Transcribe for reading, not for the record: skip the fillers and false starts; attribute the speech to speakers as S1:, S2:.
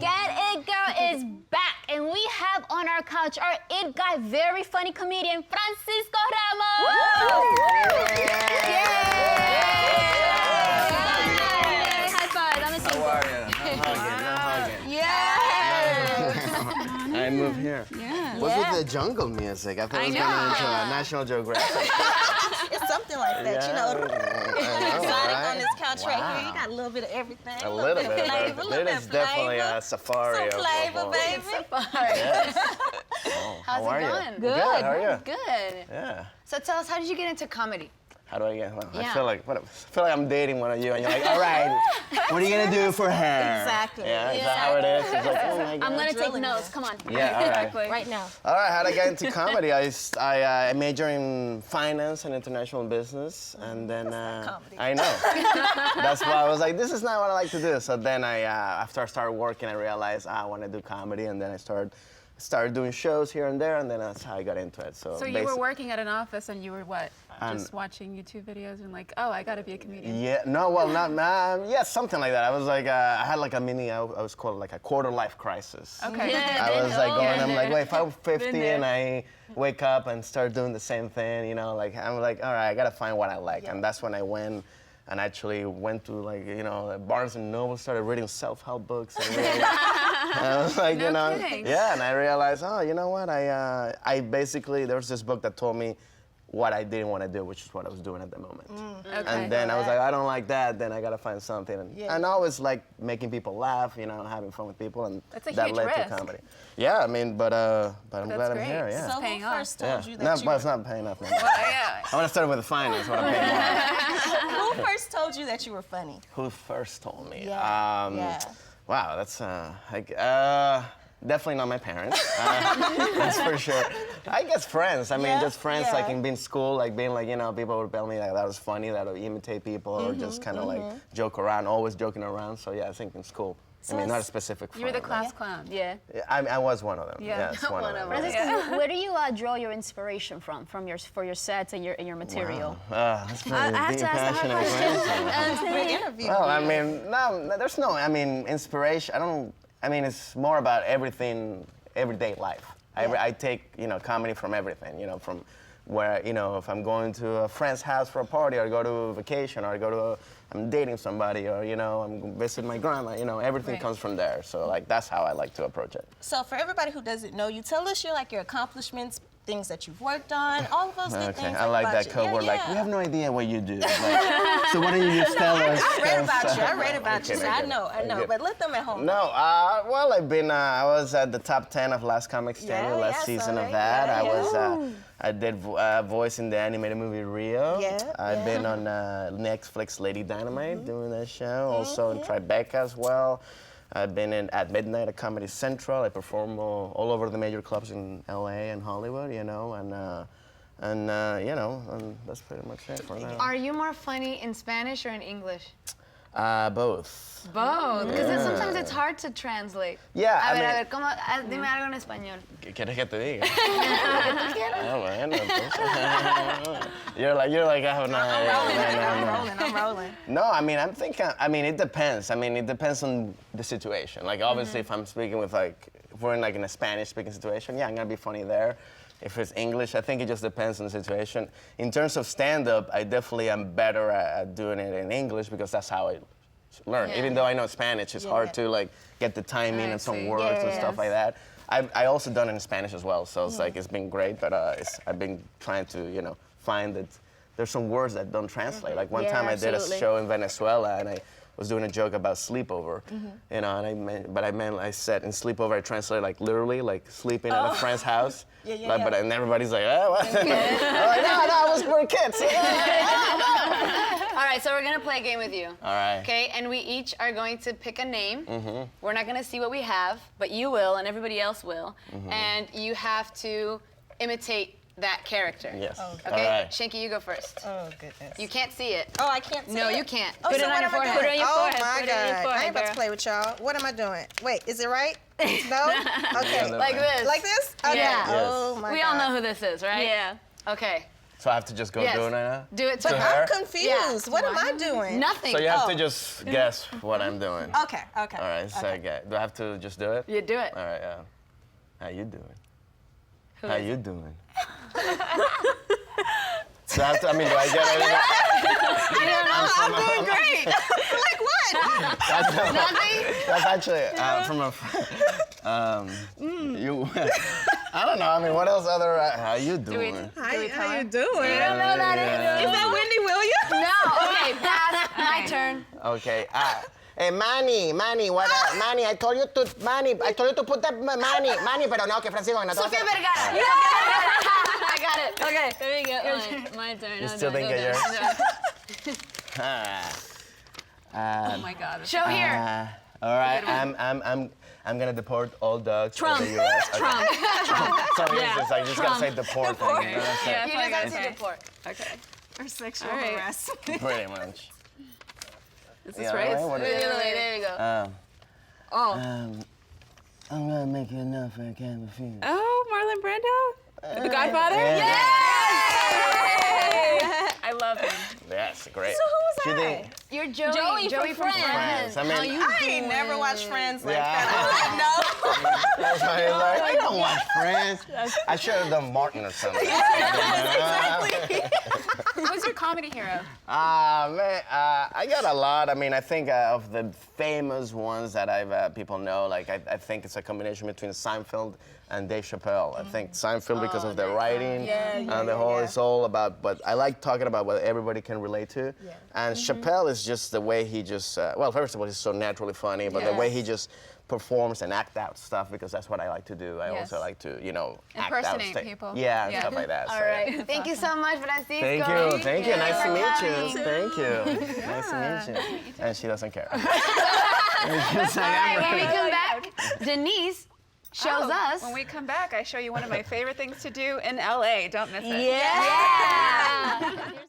S1: Get It Girl is back, and we have on our couch our It Guy, very funny comedian, Francisco Ramos. High five, dame cinco.
S2: I moved here.
S1: Yeah.
S2: What's with the jungle music? I thought it was going into a National Geographic.
S3: It's something like that, you know. Exotic on this couch right here. You got a little bit of everything.
S2: A little bit of
S3: flavor,
S2: everything.
S3: a little
S2: It
S3: bit
S2: is
S3: of
S2: definitely
S3: flavor.
S2: a safari.
S3: Some
S2: of
S3: flavor,
S2: all.
S3: baby.
S2: Yes. Oh,
S1: How's
S2: how are
S1: it
S2: you?
S1: going?
S2: Good. How are you?
S1: Good.
S2: Yeah.
S1: So tell us, how did you get into comedy?
S2: How do I get? Well,
S1: Yeah.
S2: I feel like I'm dating one of you, and you're like, all right, what are you gonna do for her?
S3: Exactly.
S2: Yeah. Is that how it is? It's like, oh my God.
S1: I'm gonna take
S3: drilling
S1: notes.
S3: it.
S1: Come on.
S2: Yeah. All right.
S3: Right now.
S2: All right, how did I get into comedy? I major in finance and international business, and then
S3: comedy.
S2: I know. That's why I was like, this is not what I like to do. So then after I started working, I realized I want to do comedy, and then I started doing shows here and there, and then that's how I got into it.
S4: So you were working at an office and you were what? Just watching YouTube videos and like, oh, I gotta be a comedian.
S2: Yeah, no, well, not, yeah, something like that. I was like, I had like a mini, I was called like a quarter life crisis.
S4: Okay.
S1: Yeah.
S2: I was like going, I'm like, wait, if I'm 50
S4: Been there.
S2: and I wake up and start doing the same thing, you know, like, I'm like, all right, I gotta find what I like. And that's when I went and actually went to like, you know, Barnes and Noble, started reading self-help books. And, and I was like,
S4: No
S2: you know,
S4: kidding.
S2: yeah, and I realized, oh, you know what, I basically, there was this book that told me what I didn't want to do, which is what I was doing at the moment.
S4: Okay.
S2: And then I was like, I don't like that, then I gotta find something. And,
S3: Yeah.
S2: and I always like making people laugh, you know, having fun with people, and
S4: That's a
S2: that
S4: huge
S2: led
S4: risk.
S2: to comedy. Yeah, I mean, but I'm
S4: That's
S2: glad I'm
S4: great.
S2: here, yeah.
S3: So
S4: paying
S3: who
S4: off.
S3: first told you
S2: Yeah,
S3: that
S2: no,
S3: you
S2: but it's not paying off. Man.
S4: Yeah.
S2: I want to start with the finance, what I'm paying more.
S3: Who first told you that you were funny?
S2: Who first told me?
S3: Yeah.
S2: Wow, that's definitely not my parents. That's for sure. I guess friends. I mean,
S3: Yeah,
S2: just friends,
S3: yeah.
S2: like in school, like being like, you know, people would tell me like that was funny, that would imitate people, or just kind of like joke around, always joking around. So yeah, I think in school. I mean, not a specific friend.
S4: You were the
S2: but-
S4: class clown.
S1: Yeah.
S2: I was one of them.
S4: Yeah.
S2: Yes, one of them.
S1: Francisco, where do you draw your inspiration from for your sets and your material?
S2: That's very
S1: I have
S2: deep,
S1: to ask the hard
S2: passionate question.
S3: Big interview.
S2: Well, I mean, no, there's no, I mean, inspiration, I mean, it's more about everything, everyday life. I take, you know, comedy from everything, you know, from where, you know, if I'm going to a friend's house for a party, or go to a vacation, or I'm dating somebody, or, you know, I'm visiting my grandma, you know, everything
S4: Right.
S2: comes from there. So, like, that's how I like to approach it.
S3: So for everybody who doesn't know you, tell us your accomplishments, things that you've worked on, all of those good
S2: Okay,
S3: things.
S2: I like
S3: about
S2: that
S3: you.
S2: code
S3: Yeah,
S2: word, like,
S3: yeah.
S2: we have no idea what you do. Like, so why don't you just tell us?
S3: I read about you. I read about you,
S2: Okay,
S3: so I
S2: okay,
S3: know.
S2: okay.
S3: But let them at home.
S2: No, well, I was at the top 10 of Last Comic Standing,
S3: Yeah,
S2: last
S3: yeah,
S2: season
S3: so
S2: of that.
S3: yeah,
S2: I did voice in the animated movie Rio.
S3: Yeah,
S2: I've been on Netflix Lady Dynamite doing that show, also in Tribeca as well. I've been at Midnight at Comedy Central. I perform all over the major clubs in LA and Hollywood, you know, and you know, and that's pretty much it for now.
S5: Are you more funny in Spanish or in English?
S2: Both.
S5: Both, because sometimes it's hard to translate.
S2: Yeah,
S5: A
S2: I
S5: ver,
S2: mean-
S5: dime algo en español.
S2: ¿Qué quieres que te diga? Ah, bueno, entonces. You're like, I have no idea.
S3: I'm rolling.
S2: No, I mean, it depends. I mean, it depends on the situation. Like, obviously, if I'm speaking with, like, if we're in, like, in a Spanish-speaking situation, yeah, I'm gonna be funny there. If it's English, I think it just depends on the situation. In terms of stand-up, I definitely am better at doing it in English because that's how I learn.
S5: Yeah.
S2: Even though I know Spanish, it's hard to, like, get the timing
S5: I
S2: and some
S5: see.
S2: words and stuff like that. I also done it in Spanish as well, so it's like, it's been great, but I've been trying to, you know, find that there's some words that don't translate. Like one
S1: Yeah,
S2: time I did
S1: absolutely.
S2: a show in Venezuela and I was doing a joke about sleepover, you know, and I said in sleepover I translated like literally like sleeping at a friend's house. But and everybody's like, oh, what? I'm like, no, we're kids.
S5: All right, so we're gonna play a game with you.
S2: All right.
S5: Okay, and we each are going to pick a name. We're not gonna see what we have, but you will, and everybody else will. And you have to imitate that character.
S2: Yes.
S5: Okay,
S2: All right.
S5: Shanky, you go first.
S3: Oh, goodness.
S5: You can't see it.
S3: Oh, I can't see
S5: No,
S3: it?
S5: you can't.
S3: Oh,
S5: Put
S3: so
S5: it on
S3: what
S5: your
S3: am I
S5: forehead.
S3: doing?
S5: Put it on your
S3: Oh,
S5: forehead.
S3: my
S5: Put it on your
S3: God. I
S5: forehead,
S3: ain't about
S5: girl.
S3: to play with y'all. What am I doing? Wait, is it right? No? Okay.
S2: Yeah,
S5: Like this.
S3: Like this? Okay.
S5: Yeah.
S3: Oh, my
S5: We
S3: God.
S5: all know who this is, right?
S1: Yeah.
S5: Okay.
S2: So I have to just go
S5: Yes.
S2: do it now?
S5: Do it to
S2: To
S5: her.
S2: her?
S3: I'm confused. What am I doing?
S5: Nothing.
S2: So you have
S3: Oh.
S2: to just guess what I'm doing.
S3: Okay. Okay.
S2: All right, so do I have to just do it?
S5: You do it.
S2: All right, how you doing? How you doing? So I have to, I mean, do I get anything?
S3: I'm doing great. Like what?
S2: That's actually from a you. I don't know. I mean, what else other? How you doing?
S3: How you doing?
S5: You don't know that
S2: Yeah.
S3: Is that Wendy Williams?
S5: No. Okay, pass. My turn.
S2: Okay. Hey, Manny, what? Manny, I told you to put that Manny, pero no, que Francisco, no.
S5: Sofia Vergara. I got it. Okay.
S1: There we go. My turn.
S2: You still think it's yours?
S4: Oh my God.
S5: Show here.
S2: All right. I'm gonna deport all dogs to the U.S.
S1: Trump.
S2: So it's just like you just gotta say deport.
S3: Deport.
S2: Thing, that's it.
S4: Yeah,
S5: You
S4: fine,
S5: just have
S4: okay.
S5: to deport.
S4: Okay.
S3: Or sexual
S4: All right.
S3: harassment.
S2: Pretty much.
S4: Is this
S2: Yeah,
S4: right?
S2: all right, what is it?
S5: There you go.
S2: I'm gonna make you enough for a can of food.
S4: Oh, Marlon Brando? The Godfather?
S2: Yeah.
S4: I love him.
S2: That's great.
S3: So who was
S2: Do you
S3: I?
S2: think-
S5: You're Joey.
S1: Joey from
S2: Friends. I mean,
S3: I ain't never watched Friends like
S2: Yeah.
S3: that. I'm like, no.
S2: that's why he's like, I don't watch Friends. I should have done Martin or something.
S4: Who's your comedy hero?
S2: Man, I got a lot. I mean, I think of the famous ones that people know. Like, I think it's a combination between Seinfeld and Dave Chappelle. I think Seinfeld because of the writing and the whole. It's all about. But I like talking about what everybody can relate to.
S3: Yeah.
S2: And Chappelle is just the way he just. Well, first of all, he's so naturally funny, but the way he just performs and act out stuff because that's what I like to do. I
S4: Yes.
S2: also like to, act out
S4: Impersonate
S2: stuff.
S4: people.
S2: Yeah, and
S4: Yeah.
S2: stuff like that.
S5: All
S2: so, yeah.
S5: right. Thank you so much, Francisco.
S2: Thank you. Thank you. Nice to
S5: for
S2: meet
S5: coming.
S2: you. Thank you. Nice to meet you. And she doesn't care.
S5: All right, when we come back, Denise shows us.
S4: When we come back, I show you one of my favorite things to do in LA. Don't miss it.
S5: Yeah.